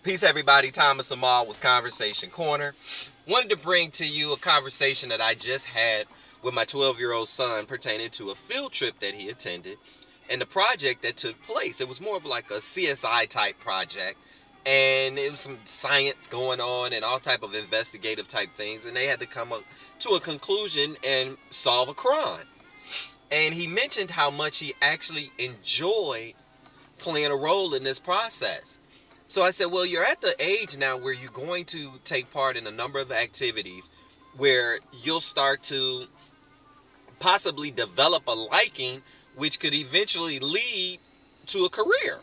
Peace, everybody. Thomas Amal with Conversation Corner. Wanted to bring to you a conversation that I just had with my 12-year-old son pertaining to a field trip that he attended and the project that took place. It was more of like a CSI type project, and it was some science going on and all type of investigative type things, and they had to come up to a conclusion and solve a crime. And he mentioned how much he actually enjoyed playing a role in this process. So I said, well, you're at the age now where you're going to take part in a number of activities where you'll start to possibly develop a liking, which could eventually lead to a career.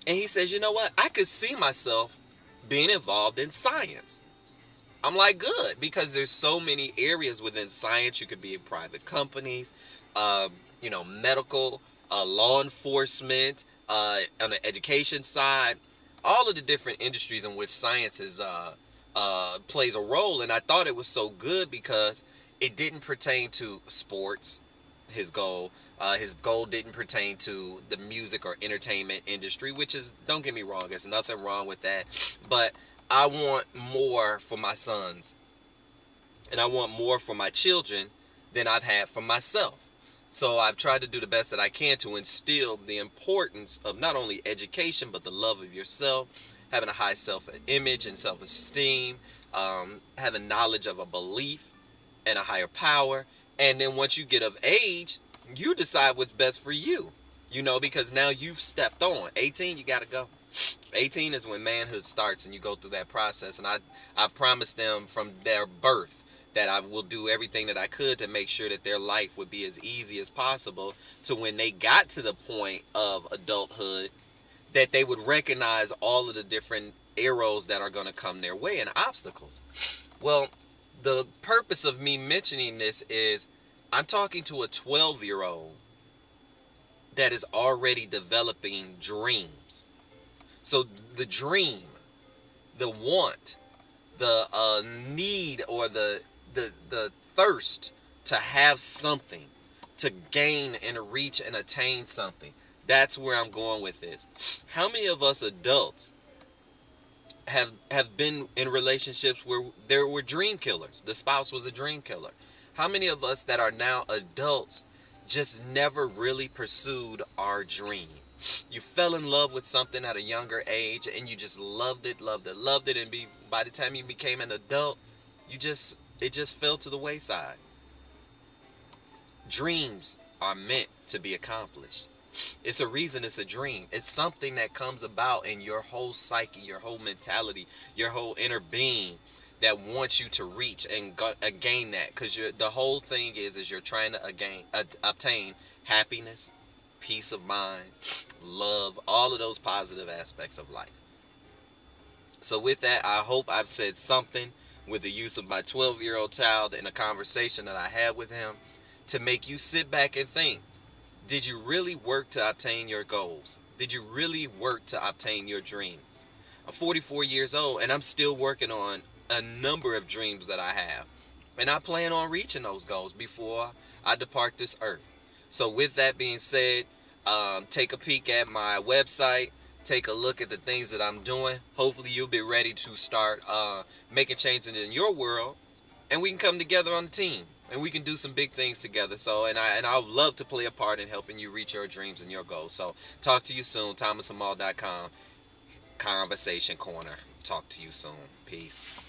And he says, you know what? I could see myself being involved in science. I'm like, good, because there's so many areas within science. You could be in private companies, medical, law enforcement, on the education side, all of the different industries in which science plays a role. And I thought it was so good because it didn't pertain to sports, his goal. His goal didn't pertain to the music or entertainment industry, which is, don't get me wrong, there's nothing wrong with that. But I want more for my sons, and I want more for my children than I've had for myself. So I've tried to do the best that I can to instill the importance of not only education, but the love of yourself, having a high self-image and self-esteem, having knowledge of a belief and a higher power. And then once you get of age, you decide what's best for you, because now you've stepped on. 18, you got to go. 18 is when manhood starts and you go through that process. And I've promised them from their birth that I will do everything that I could to make sure that their life would be as easy as possible, to when they got to the point of adulthood, that they would recognize all of the different arrows that are going to come their way and obstacles. Well, the purpose of me mentioning this is I'm talking to a 12-year-old that is already developing dreams. So the dream, the want, the need, or the thirst to have something, to gain and reach and attain something. That's where I'm going with this. How many of us adults have been in relationships where there were dream killers? The spouse was a dream killer. How many of us that are now adults just never really pursued our dream? You fell in love with something at a younger age and you just loved it, and by the time you became an adult, it just fell to the wayside. Dreams are meant to be accomplished. It's a reason it's a dream. It's something that comes about in your whole psyche, your whole mentality, your whole inner being, that wants you to reach and gain that. Because the whole thing is you're trying to obtain happiness, peace of mind, love, all of those positive aspects of life. So with that, I hope I've said something with the use of my 12-year-old child in a conversation that I had with him to make you sit back and think, did you really work to obtain your goals? Did you really work to obtain your dream? I'm 44 years old and I'm still working on a number of dreams that I have. And I plan on reaching those goals before I depart this earth. So with that being said, take a peek at my website. Take a look at the things that I'm doing. Hopefully you'll be ready to start making changes in your world, and we can come together on the team and we can do some big things together. So and I would love to play a part in helping you reach your dreams and your goals. So talk to you soon. ThomasAmal.com. Conversation Corner. Talk to you soon. Peace.